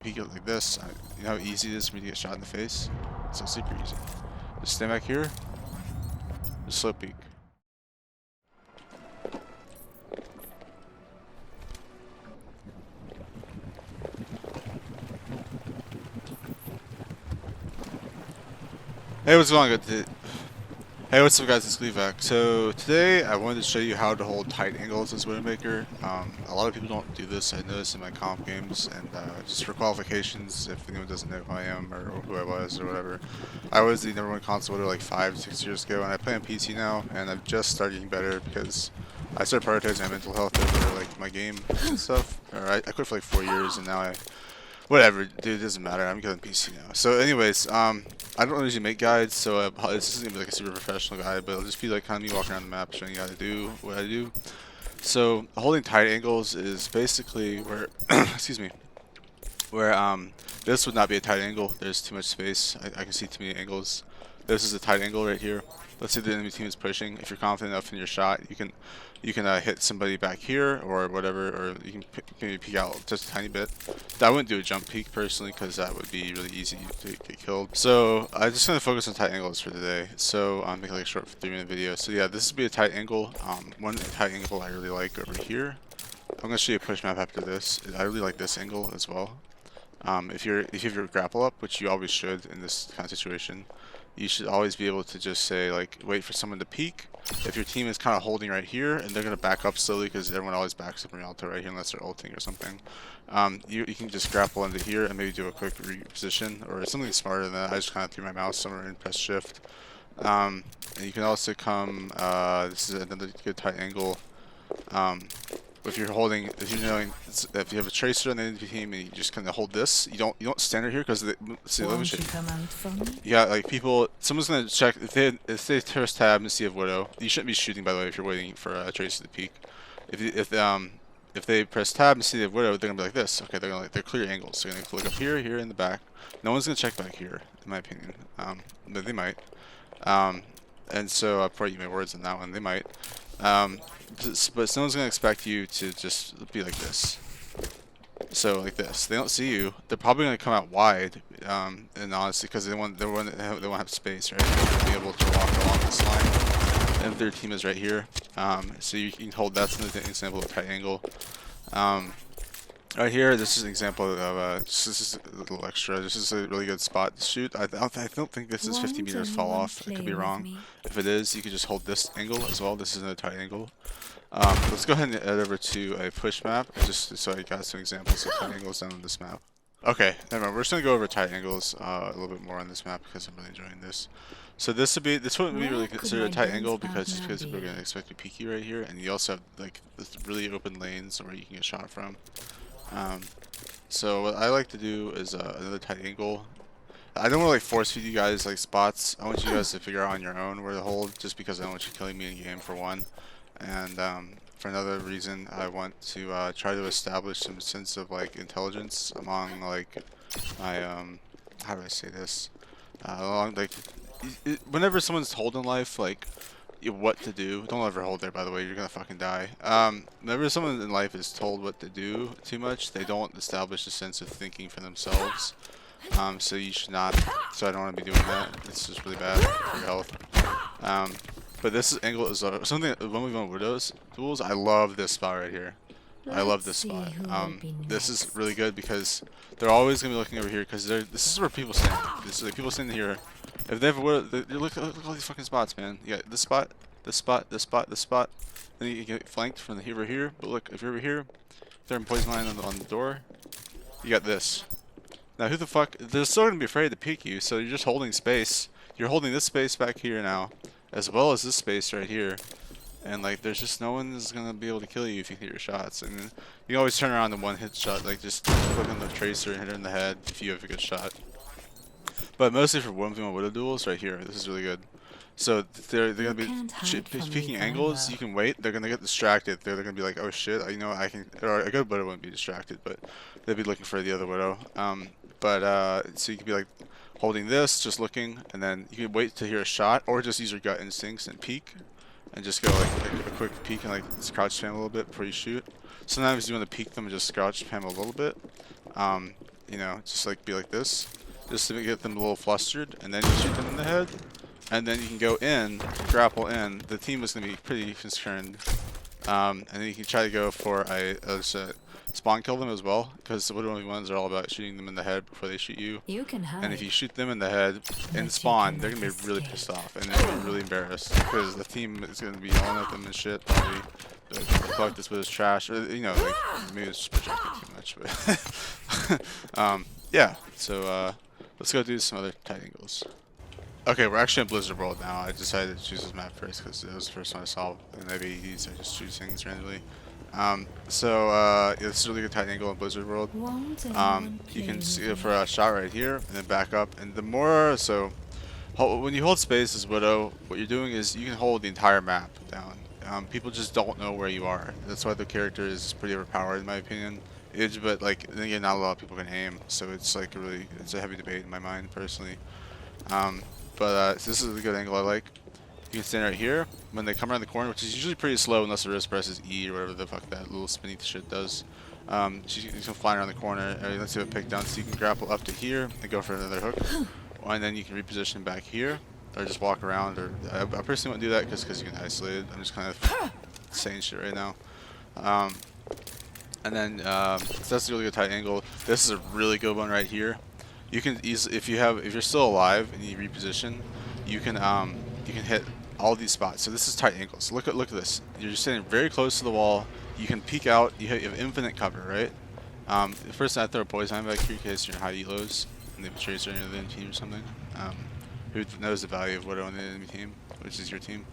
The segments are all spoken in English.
peek it like this, you know how easy it is for me to get shot in the face? It's so super easy. Just stand back here, just slow peek. Hey, what's going on, good? Hey, what's up guys, it's Gleevac. So today I wanted to show you how to hold tight angles as Widowmaker. A lot of people don't do this, I noticed in my comp games, and just for qualifications, if anyone doesn't know who I am or who I was or whatever. I was the #1 console widow like 5-6 years ago, and I play on PC now, and I've just started getting better because I started prioritizing my mental health over like my game and stuff. I quit for like 4 years, and now whatever, dude, it doesn't matter. I'm good on PC now. So anyways, I don't usually make guides, so this isn't gonna be like a super professional guide, but it'll just be like kind of me walking around the map showing you how to do what I do. So holding tight angles is basically where, excuse me, where this would not be a tight angle. There's too much space. I can see too many angles. This is a tight angle right here. Let's say the enemy team is pushing. If you're confident enough in your shot, you can hit somebody back here or whatever, or you can maybe peek out just a tiny bit. I wouldn't do a jump peek personally because that would be really easy to get killed. So I'm just gonna focus on tight angles for today. So I'm making like a short 3-minute video. So yeah, this would be a tight angle. One tight angle I really like over here. I'm gonna show you a push map after this. I really like this angle as well. If you have your grapple up, which you always should in this kind of situation, you should always be able to just say like wait for someone to peek. If your team is kind of holding right here and they're gonna back up slowly because everyone always backs up in Rialto right here unless they're ulting or something, you can just grapple into here and maybe do a quick reposition or something smarter than that. I just kind of threw my mouse somewhere and press shift. And you can also come. This is another good tight angle. If you're holding, if you have a tracer on the enemy team and you just kind of hold this, you don't stand right here because see, let me show you. Yeah, like someone's gonna check if they press tab and see a widow. You shouldn't be shooting, by the way, if you're waiting for a tracer to peek. If they press tab and see the widow, they're gonna be like this. Okay, they're clear angles. They're gonna look up here, here in the back. No one's gonna check back here, in my opinion. But they might. And so I'll probably use my words on that one. They might. But no one's gonna expect you to just be like this. So like this, they don't see you. They're probably gonna come out wide, and honestly, because they won't have space, right? They won't be able to walk along this line. And their team is right here, so you can hold. That's an example of tight angle. Right here, this is an example of this is a little extra. This is a really good spot to shoot. I don't think this is 50 meters fall off. I could be wrong. If it is, you could just hold this angle as well. This is a tight angle. Let's go ahead and head over to a push map, just so I got some examples of tight angles down on this map. Okay, never mind. We're just gonna go over tight angles a little bit more on this map because I'm really enjoying this. So this wouldn't be really considered a tight angle because we're gonna expect to peek you right here, and you also have like this really open lanes where you can get shot from. So what I like to do is another tight angle. I don't want to like force feed you guys like spots. I want you guys to figure out on your own where to hold, just because I don't want you killing me in game for one, and for another reason I want to try to establish some sense of like intelligence among like my how do I say this, along like whenever someone's told in life like what to do. Don't ever hold there, by the way, you're gonna fucking die. Whenever someone in life is told what to do too much, they don't establish a sense of thinking for themselves. So you should not, so I don't want to be doing that. It's just really bad for your health. But this angle is something, 1v1 widows duels, I love this spot right here. I love this spot. This is really good because they're always gonna be looking over here because this is where people stand. This is like people standing here. If they have a widow, look at all these fucking spots, man. You got this spot, this spot, this spot, this spot. Then you get flanked from over here. But look, if you're over here, they're in poison line on the door. You got this. Now who the fuck? They're still gonna be afraid to peek you, so you're just holding space. You're holding this space back here now, as well as this space right here. And like, there's just no one is gonna be able to kill you if you hit your shots. And you can always turn around and one hit shot, like just click on the tracer and hit her in the head if you have a good shot. But mostly for 1v1 widow duels, right here, this is really good. So they're gonna be peeking angles. You can wait. They're gonna get distracted. They're gonna be like, oh shit, you know I can. Or a good widow wouldn't be distracted, but they'd be looking for the other widow. So you could be like holding this, just looking, and then you can wait to hear a shot, or just use your gut instincts and peek, and just go like a quick peek and like crouch spam a little bit before you shoot. Sometimes you want to peek them and just crouch spam a little bit. you know, just like be like this, just to get them a little flustered, and then you shoot them in the head, and then you can go in, grapple in. The team is going to be pretty concerned, and then you can try to go for a spawn kill them as well, because the 1v1's are all about shooting them in the head before they shoot you. And if you shoot them in the head in spawn, they're gonna be really pissed off and they're gonna be really embarrassed because the team is gonna be yelling at them and shit. Probably like, fuck this with his trash, or you know, like maybe it's just projected too much, but yeah. So let's go do some other tight angles. Okay, we're actually in Blizzard World now. I decided to choose this map first because it was the first one I saw, and maybe I just choose things randomly. Yeah, this is a really good tight angle in Blizzard World. You can see it for a shot right here, and then back up. And the more, so when you hold space as Widow, what you're doing is you can hold the entire map down. People just don't know where you are. That's why the character is pretty overpowered in my opinion. But like, then again, not a lot of people can aim, so it's like it's a heavy debate in my mind personally. This is a good angle I like. You can stand right here. When they come around the corner, which is usually pretty slow unless the wrist presses E or whatever the fuck that little spinny shit does. You can fly around the corner. Let's do a pick down, so you can grapple up to here and go for another hook. And then you can reposition back here, or just walk around. Or I personally won't do that because you can isolate it. I'm just kind of saying shit right now. So that's a really good tight angle. This is a really good one right here. You can easily, if you're still alive and you reposition, you can hit all these spots. So this is tight angles. Look at this. You're just standing very close to the wall. You can peek out. You have infinite cover, right? First I throw a poison back here in case you're in high elos and they have a tracer in the enemy team or something. Who knows the value of Widow on the enemy team, which is your team.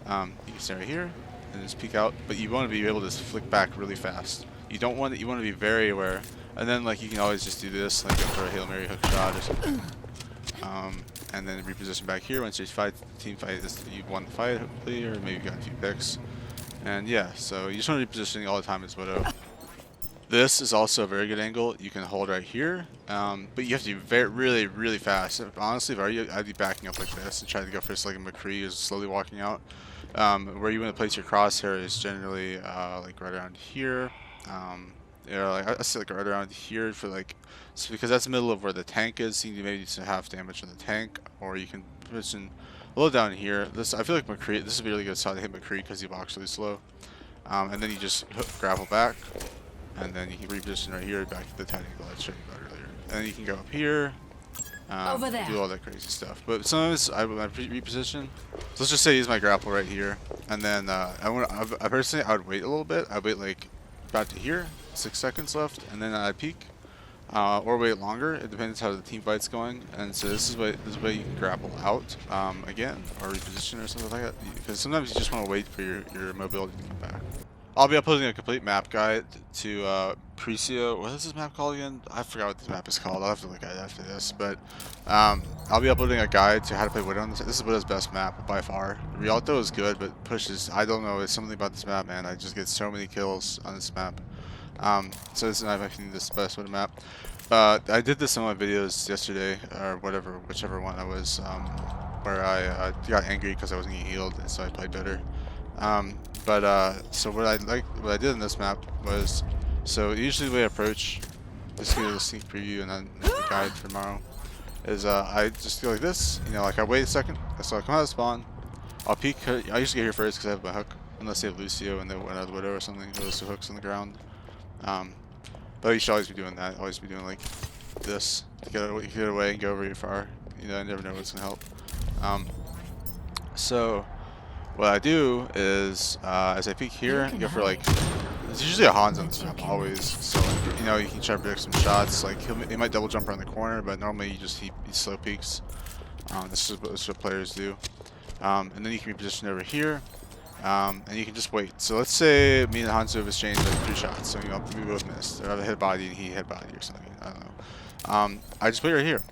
You can stand right here and just peek out, but you want to be able to flick back really fast. You want to be very aware. And then like you can always just do this, like go for a Hail Mary hook shot or something. And then reposition back here once you team fight this, you've won the fight hopefully, or maybe you got a few picks. And yeah, so you just want to be positioning all the time as Widow. This is also a very good angle. You can hold right here, but you have to be really fast. Honestly, I'd be backing up like this and trying to go for like a McCree who's slowly walking out. Where you want to place your crosshair is generally like right around here. Like I say like right around here for like, because that's the middle of where the tank is. So you maybe do some half damage on the tank, or you can position a little down here. I feel like McCree. This is a really good shot to hit McCree because he walks really slow. And then you just grapple back, and then you can reposition right here back to the tight angle I showed you about earlier. And then you can go up here, Over there. do all that crazy stuff. But sometimes I reposition. So let's just say use my grapple right here, and then I personally I would wait a little bit. I'd wait like about to here, 6 seconds left, and then I'd peek, or wait longer. It depends how the team fight's going. And so this is way you can grapple out again, or reposition or something like that. Because sometimes you just want to wait for your mobility to come back. I'll be uploading a complete map guide to Precio. What is this map called again? I forgot what this map is called. I'll have to look at it after this. But I'll be uploading a guide to how to play Widow on this. This is Widow's best map by far. Rialto is good, but Push is, I don't know, it's something about this map, man. I just get so many kills on this map. So this is not actually the best Widow map. I did this in my videos yesterday, or whichever one I was, where I got angry because I wasn't getting healed, and so I played better. So what I did in this map was, so usually the way I approach, just give you a sneak preview and then the guide for tomorrow, is I just go like this, you know, like I wait a second, so I come out of spawn, I'll peek, I usually get here first because I have my hook, unless they have Lucio and they went out of the Widow or something, those two hooks on the ground. But you should always be doing that, always be doing like this, to get away and go very far, you know, I never know what's going to help. So what I do is, as I peek here, I go for like, there's usually a Hans on this map, always, so like, you know, you can try to predict some shots, like he might double jump around the corner, but normally he slow peeks. This is what players do. And then you can reposition over here, and you can just wait. So let's say me and Hanzo have exchanged like 3 shots, so you know, we both missed, or I hit body and he hit body or something, I don't know. I just wait right here,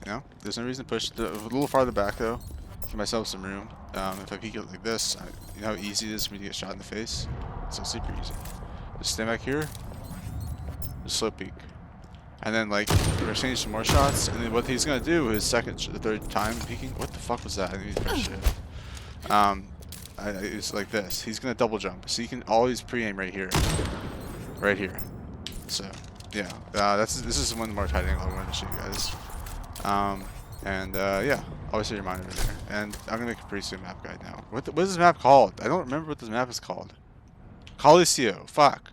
you know, there's no reason to push, a little farther back though, give myself some room. If I peek it like this, you know how easy it is for me to get shot in the face? So super easy. Just stand back here, just slow peek. And then like, we're exchanging some more shots, and then what he's gonna do is the third time peeking, what the fuck was that? I need to push it. It's like this, he's gonna double jump, so you can always pre-aim right here. So, yeah, this is one more tight angle I wanted to show you guys. Yeah, always set your mind over there. And I'm gonna make a pretty soon map guide now. What is this map called? I don't remember what this map is called. Coliseum. Fuck.